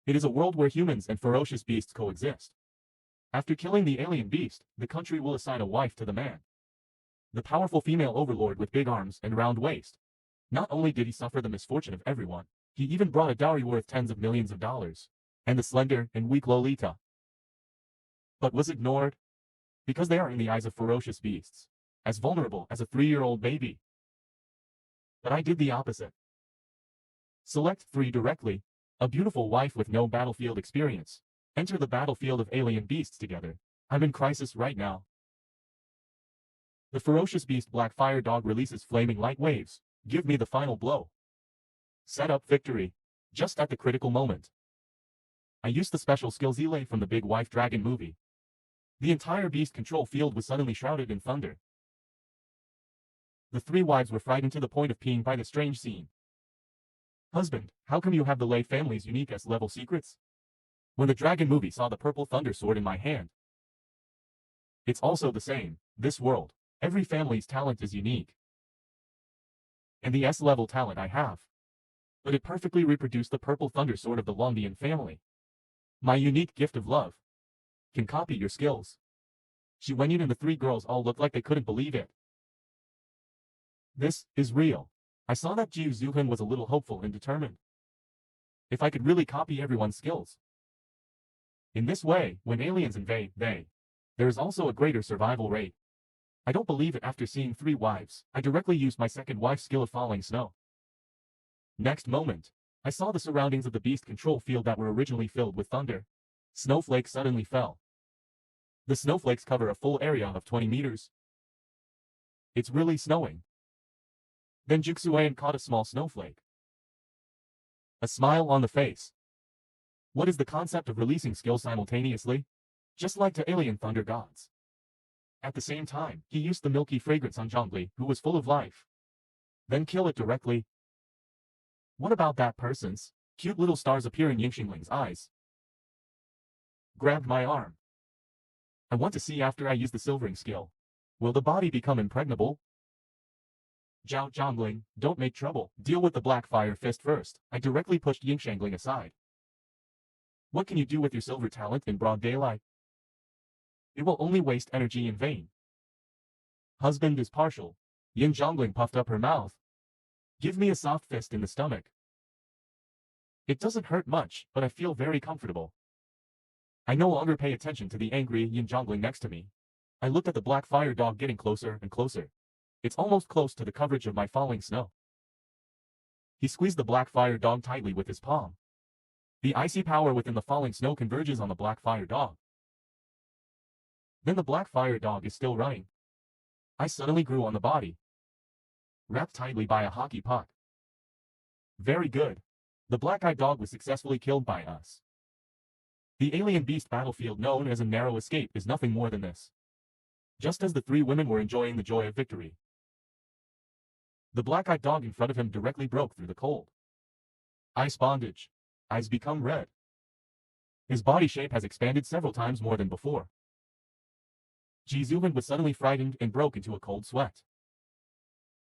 It is a world where humans and ferocious beasts coexist. After killing the alien beast, the country will assign a wife to the man. The powerful female overlord with big arms and round waist. Not only did he suffer the misfortune of everyone, he even brought a dowry worth tens of millions of dollars. And the slender and weak Lolita. But was ignored. Because they are in the eyes of ferocious beasts. As vulnerable as a 3-year-old baby. But I did the opposite. Select 3 directly. A beautiful wife with no battlefield experience. Enter the battlefield of alien beasts together. I'm in crisis right now. The ferocious beast Black Fire Dog releases flaming light waves. Give me the final blow. Set up victory. Just at the critical moment. I used the special skills Elay from the Big Wife Dragon movie. The entire beast control field was suddenly shrouded in thunder. The 3 wives were frightened to the point of peeing by the strange scene. Husband, how come you have the Lay family's unique S-level secrets? When the Dragon movie saw the purple thunder sword in my hand. It's also the same, this world. Every family's talent is unique. And the S-level talent I have. But it perfectly reproduced the purple thunder sword of the Longian family. My unique gift of love. Can copy your skills. She Wenyan and the 3 girls all looked like they couldn't believe it. This is real. I saw that Jiu Zuhan was a little hopeful and determined. If I could really copy everyone's skills. In this way, when aliens invade, there is also a greater survival rate. I don't believe it after seeing 3 wives. I directly used my second wife's skill of falling snow. Next moment, I saw the surroundings of the beast control field that were originally filled with thunder. Snowflakes suddenly fell. The snowflakes cover a full area of 20 meters. It's really snowing. Then Juxuan caught a small snowflake. A smile on the face. What is the concept of releasing skills simultaneously? Just like to alien thunder gods. At the same time, he used the milky fragrance on Zhongli, who was full of life. Then kill it directly. What about that person's? Cute little stars appear in Yingxingling's eyes. Grabbed my arm. I want to see after I use the silvering skill. Will the body become impregnable? Zhao Zhongling, don't make trouble. Deal with the black fire fist first. I directly pushed Yingxingling aside. What can you do with your silver talent in broad daylight? It will only waste energy in vain. Husband is partial. Yin Zhongling puffed up her mouth. Give me a soft fist in the stomach. It doesn't hurt much, but I feel very comfortable. I no longer pay attention to the angry Yin Zhongling next to me. I looked at the Black Fire Dog getting closer and closer. It's almost close to the coverage of my falling snow. He squeezed the Black Fire Dog tightly with his palm. The icy power within the falling snow converges on the Black Fire Dog. Then the Black Fire Dog is still running. I suddenly grew on the body. Wrapped tightly by a hockey puck. Very good. The black-eyed dog was successfully killed by us. The alien beast battlefield known as a narrow escape is nothing more than this. Just as the 3 women were enjoying the joy of victory. The black-eyed dog in front of him directly broke through the cold. Ice bondage. Eyes become red. His body shape has expanded several times more than before. Ji Zuhan was suddenly frightened and broke into a cold sweat.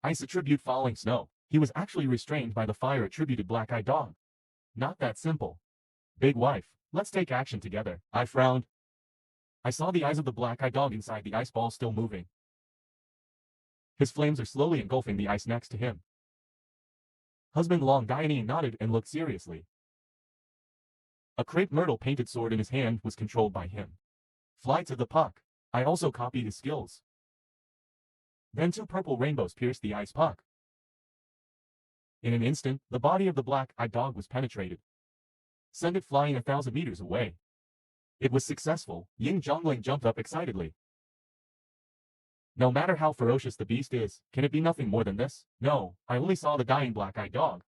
Ice attribute falling snow. He was actually restrained by the fire attributed black-eyed dog. Not that simple. Big wife, let's take action together. I frowned. I saw the eyes of the black-eyed dog inside the ice ball still moving. His flames are slowly engulfing the ice next to him. Husband Long Diane nodded and looked seriously. A crepe myrtle painted sword in his hand was controlled by him. Fly to the puck. I also copied his skills. Then 2 purple rainbows pierced the ice puck. In an instant, the body of the black-eyed dog was penetrated. Send it flying 1,000 meters away. It was successful. Yin Zhongling jumped up excitedly. No matter how ferocious the beast is, can it be nothing more than this? No, I only saw the dying black-eyed dog.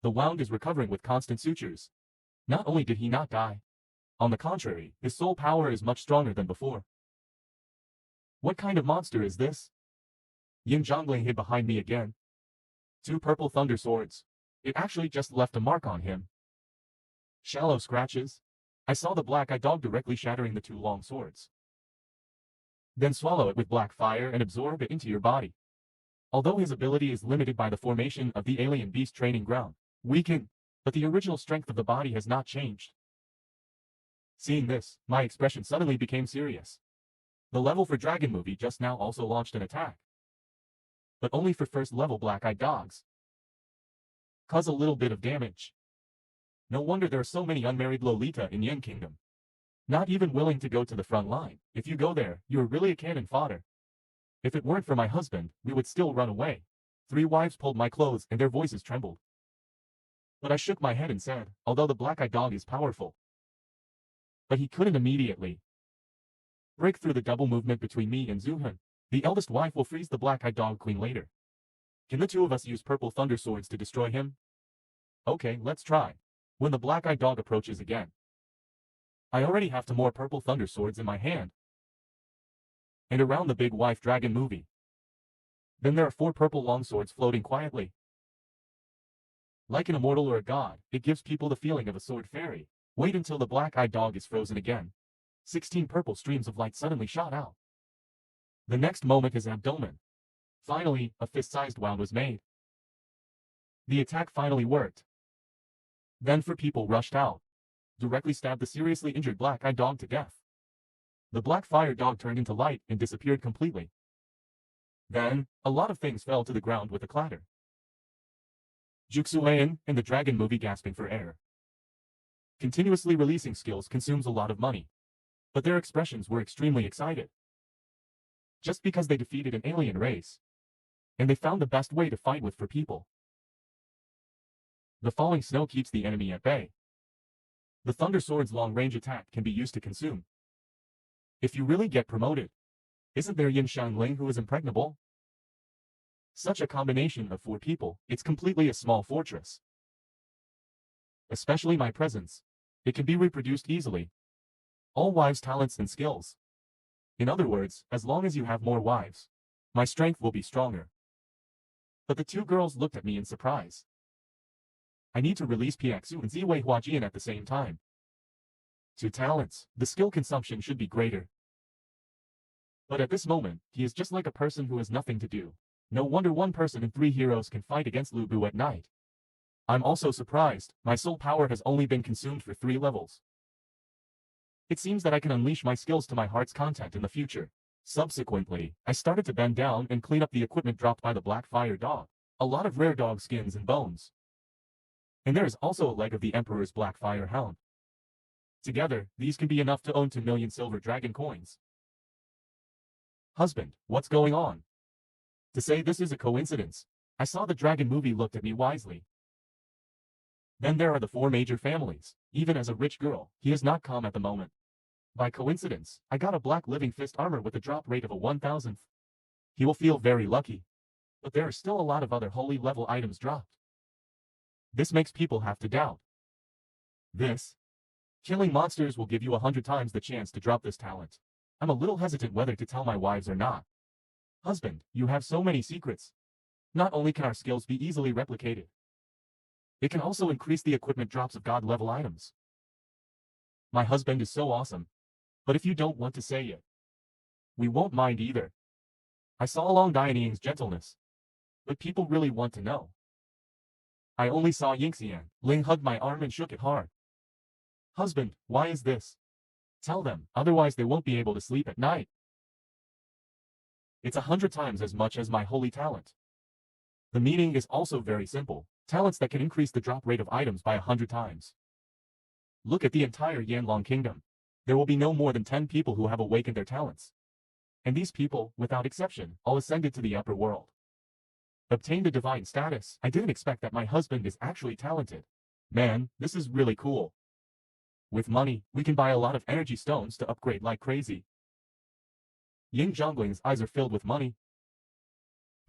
The wound is recovering with constant sutures. Not only did he not die. On the contrary, his soul power is much stronger than before. What kind of monster is this? Yin Zhongling hid behind me again. 2 purple thunder swords. It actually just left a mark on him. Shallow scratches. I saw the black-eyed dog directly shattering the 2 long swords. Then swallow it with black fire and absorb it into your body. Although his ability is limited by the formation of the alien beast training ground, we can but the original strength of the body has not changed. Seeing this, my expression suddenly became serious. The level for Dragon movie just now also launched an attack. But only for first level black-eyed dogs. Cause a little bit of damage. No wonder there are so many unmarried Lolita in Yin Kingdom. Not even willing to go to the front line. If you go there, you are really a cannon fodder. If it weren't for my husband, we would still run away. 3 wives pulled my clothes and their voices trembled. But I shook my head and said, although the black-eyed dog is powerful. But he couldn't immediately break through the double movement between me and Zuhun. The eldest wife will freeze the black-eyed dog queen later. Can the 2 of us use purple thunder swords to destroy him? Okay, let's try. When the black-eyed dog approaches again. I already have 2 more purple thunder swords in my hand. And around the big wife dragon movie. Then there are 4 purple long swords floating quietly. Like an immortal or a god, it gives people the feeling of a sword fairy. Wait until the black-eyed dog is frozen again. 16 purple streams of light suddenly shot out. The next moment his abdomen. Finally, a fist-sized wound was made. The attack finally worked. Then 4 people rushed out. Directly stabbed the seriously injured black-eyed dog to death. The black fire dog turned into light and disappeared completely. Then, a lot of things fell to the ground with a clatter. Juxuan and the dragon movie gasping for air. Continuously releasing skills consumes a lot of money. But their expressions were extremely excited. Just because they defeated an alien race. And they found the best way to fight with for people. The falling snow keeps the enemy at bay. The Thunder Sword's long-range attack can be used to consume. If you really get promoted, isn't there Yin Xiangling who is impregnable? Such a combination of 4 people, it's completely a small fortress. Especially my presence. It can be reproduced easily. All wives' talents and skills. In other words, as long as you have more wives, my strength will be stronger. But the 2 girls looked at me in surprise. I need to release Piaxu and Ziwei Huajian at the same time. 2 talents, the skill consumption should be greater. But at this moment, he is just like a person who has nothing to do. No wonder 1 person and 3 heroes can fight against Lu Bu at night. I'm also surprised, my soul power has only been consumed for 3 levels. It seems that I can unleash my skills to my heart's content in the future. Subsequently, I started to bend down and clean up the equipment dropped by the black fire dog. A lot of rare dog skins and bones. And there is also a leg of the Emperor's black fire hound. Together, these can be enough to own 2 million silver dragon coins. Husband, what's going on? To say this is a coincidence, I saw the dragon movie looked at me wisely. Then there are the 4 major families. Even as a rich girl, he is not calm at the moment. By coincidence, I got a black living fist armor with a drop rate of a 1,000th. He will feel very lucky. But there are still a lot of other holy level items dropped. This makes people have to doubt. This. Killing monsters will give you 100 times the chance to drop this talent. I'm a little hesitant whether to tell my wives or not. Husband, you have so many secrets. Not only can our skills be easily replicated, it can also increase the equipment drops of god level items. My husband is so awesome. But if you don't want to say it, we won't mind either. I saw along Dianing's gentleness. But people really want to know. I only saw Yingxian. Ling hugged my arm and shook it hard. Husband, why is this? Tell them, otherwise they won't be able to sleep at night. It's 100 times as much as my holy talent. The meaning is also very simple. Talents that can increase the drop rate of items by 100 times. Look at the entire Yanlong Kingdom. There will be no more than 10 people who have awakened their talents. And these people, without exception, all ascended to the upper world. Obtained a divine status. I didn't expect that my husband is actually talented. Man, this is really cool. With money, we can buy a lot of energy stones to upgrade like crazy. Ying Zhongling's eyes are filled with money.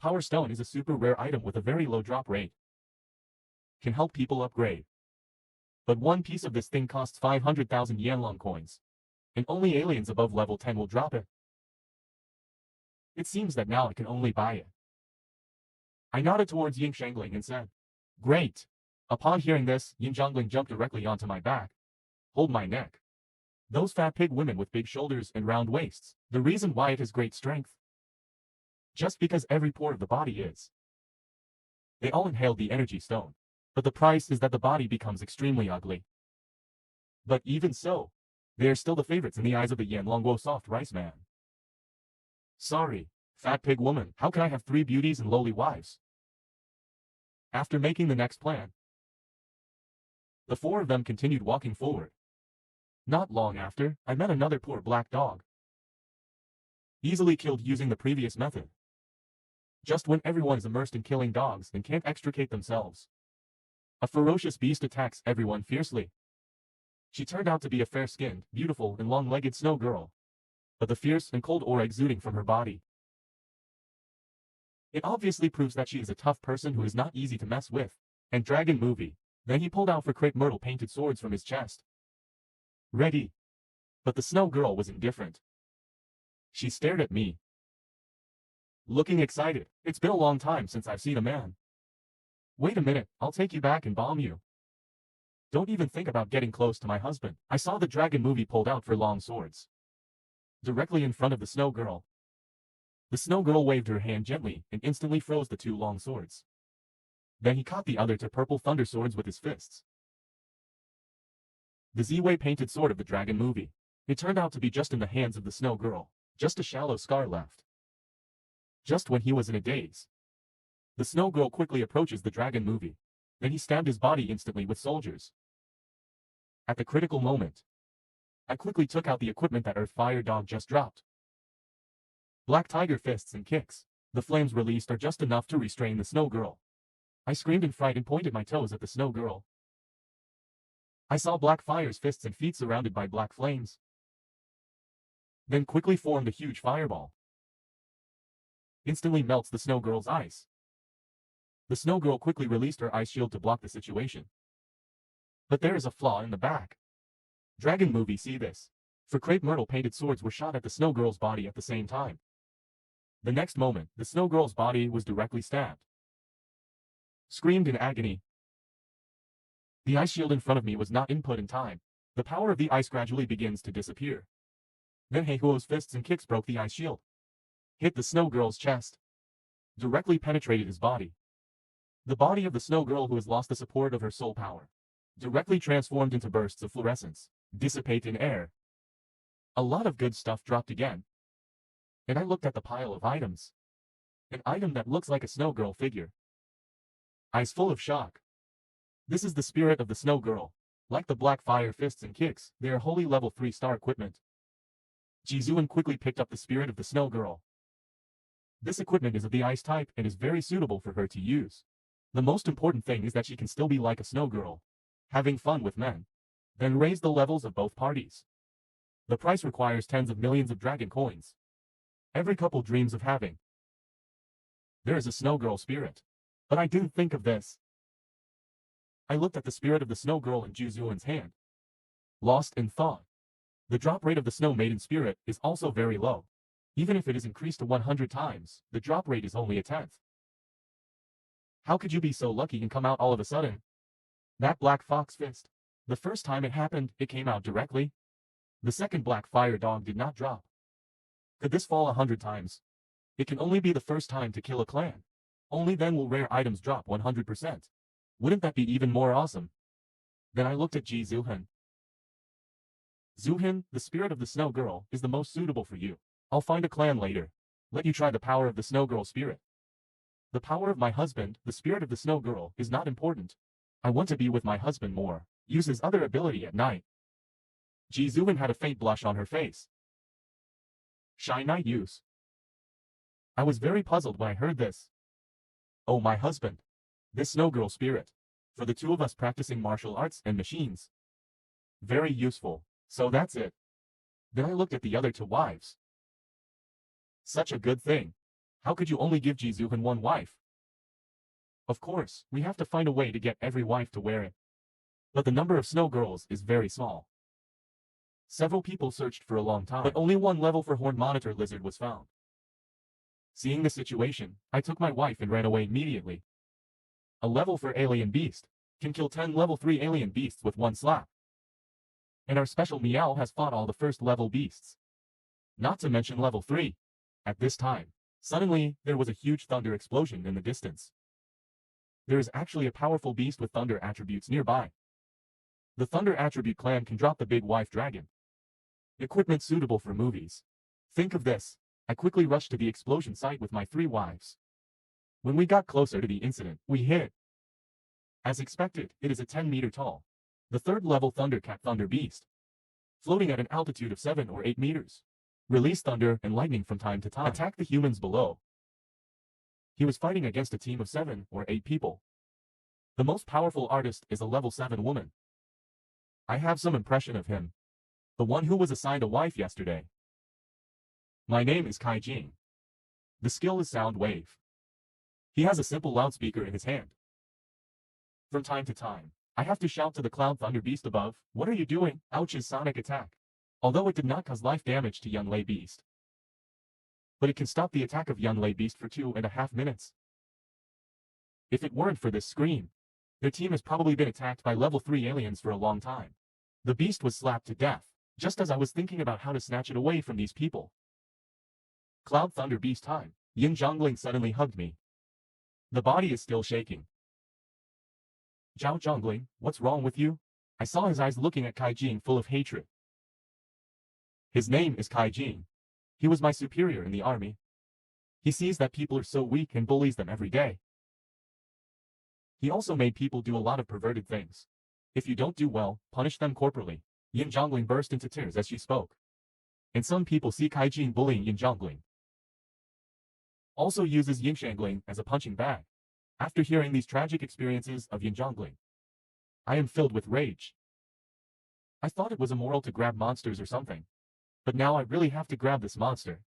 Power Stone is a super rare item with a very low drop rate. Can help people upgrade. But 1 piece of this thing costs 500,000 Yanlong coins. And only aliens above level 10 will drop it. It seems that now I can only buy it. I nodded towards Ying Shangling and said, Great. Upon hearing this, Yin Zhongling jumped directly onto my back. Hold my neck. Those fat pig women with big shoulders and round waists, the reason why it has great strength. Just because every pore of the body is. They all inhaled the energy stone. But the price is that the body becomes extremely ugly. But even so, they are still the favorites in the eyes of the Yanlongguo soft rice man. Sorry, fat pig woman, how can I have 3 beauties and lowly wives? After making the next plan, the 4 of them continued walking forward. Not long after, I met another poor black dog, easily killed using the previous method. Just when everyone is immersed in killing dogs and can't extricate themselves, a ferocious beast attacks everyone fiercely. She turned out to be a fair-skinned, beautiful, and long-legged snow girl, but the fierce and cold aura exuding from her body, it obviously proves that she is a tough person who is not easy to mess with. And Dragon movie. Then he pulled out for crepe myrtle painted swords from his chest. Ready. But the snow girl was indifferent. She stared at me, looking excited. It's been a long time since I've seen a man. Wait a minute, I'll take you back and bomb you. Don't even think about getting close to my husband. I saw the Dragon movie pulled out for long swords, directly in front of the snow girl. The snow girl waved her hand gently and instantly froze the 2 long swords. Then he caught the other 2 purple thunder swords with his fists. The Z-Way painted sword of the Dragon movie. It turned out to be just in the hands of the snow girl. Just a shallow scar left. Just when he was in a daze, the snow girl quickly approaches the Dragon movie. Then he stabbed his body instantly with soldiers. At the critical moment, I quickly took out the equipment that Earth Fire Dog just dropped. Black Tiger fists and kicks. The flames released are just enough to restrain the snow girl. I screamed in fright and pointed my toes at the snow girl. I saw Black Fire's fists and feet surrounded by black flames, then quickly formed a huge fireball. Instantly melts the snow girl's ice. The snow girl quickly released her ice shield to block the situation. But there is a flaw in the back. Dragon movie see this. For crepe myrtle painted swords were shot at the snow girl's body at the same time. The next moment, the snow girl's body was directly stabbed. Screamed in agony. The ice shield in front of me was not input in time. The power of the ice gradually begins to disappear. Then Heihuo's fists and kicks broke the ice shield. Hit the snow girl's chest. Directly penetrated his body. The body of the snow girl who has lost the support of her soul power, directly transformed into bursts of fluorescence, dissipate in air. A lot of good stuff dropped again. And I looked at the pile of items. An item that looks like a snow girl figure. Eyes full of shock. This is the spirit of the snow girl. Like the Black Fire fists and kicks, they are wholly level 3-star equipment. Jizuan quickly picked up the spirit of the snow girl. This equipment is of the ice type and is very suitable for her to use. The most important thing is that she can still be like a snow girl, having fun with men. Then raise the levels of both parties. The price requires tens of millions of dragon coins. Every couple dreams of having. There is a snow girl spirit. But I didn't think of this. I looked at the spirit of the snow girl in Jizuan's hand. Lost in thought. The drop rate of the snow maiden spirit is also very low. Even if it is increased to 100 times, the drop rate is only a 10th. How could you be so lucky and come out all of a sudden? That black fox fist. The first time it happened, it came out directly. The second Black Fire Dog did not drop. Could this fall 100 times? It can only be the first time to kill a clan. Only then will rare items drop 100%. Wouldn't that be even more awesome? Then I looked at Ji Zuhan. Zuhan, the spirit of the snow girl, is the most suitable for you. I'll find a clan later. Let you try the power of the snow girl spirit. The power of my husband, the spirit of the snow girl, is not important. I want to be with my husband more. Use his other ability at night. Ji Zuhan had a faint blush on her face. Shy night use. I was very puzzled when I heard this. Oh, my husband. This snow girl spirit. For the 2 of us practicing martial arts and machines. Very useful. So that's it. Then I looked at the other 2 wives. Such a good thing. How could you only give Ji Zuhan 1 wife? Of course, we have to find a way to get every wife to wear it. But the number of snow girls is very small. Several people searched for a long time, but only 1 level for Horned Monitor Lizard was found. Seeing the situation, I took my wife and ran away immediately. A level for Alien Beast can kill 10 level 3 alien beasts with 1 slap. And our special Meow has fought all the first level beasts. Not to mention level 3. At this time, suddenly, there was a huge thunder explosion in the distance. there is actually a powerful beast with thunder attributes nearby. The thunder attribute clan can drop the big wife dragon. Equipment suitable for movies. Think of this. I quickly rushed to the explosion site with my 3 wives. When we got closer to the incident, we hit. As expected, it is a 10-meter tall. The 3rd level Thundercat Thunder Beast. Floating at an altitude of 7 or 8 meters. Release thunder and lightning from time to time. Attack the humans below. He was fighting against a team of 7 or 8 people. The most powerful artist is a level 7 woman. I have some impression of him. The one who was assigned a wife yesterday. My name is Kai Jing. The skill is Sound Wave. He has a simple loudspeaker in his hand. From time to time, I have to shout to the Cloud Thunder Beast above, "What are you doing?" Ouch's sonic attack. Although it did not cause life damage to Yunlei Beast. But it can stop the attack of Yunlei Beast for 2.5 minutes. If it weren't for this scream, their team has probably been attacked by level 3 aliens for a long time. The beast was slapped to death, just as I was thinking about how to snatch it away from these people. Cloud Thunder Beast time. Yin Zhongling suddenly hugged me. The body is still shaking. Zhao Zhongling, what's wrong with you? I saw his eyes looking at Kai Jing full of hatred. His name is Kai Jing. He was my superior in the army. He sees that people are so weak and bullies them every day. He also made people do a lot of perverted things. If you don't do well, punish them corporally. Yin Zhongling burst into tears as she spoke. And some people see Kai Jing bullying Yin Zhongling. Also uses Yin Shangling as a punching bag. After hearing these tragic experiences of Yin Zhongling, I am filled with rage. I thought it was immoral to grab monsters or something. But now I really have to grab this monster.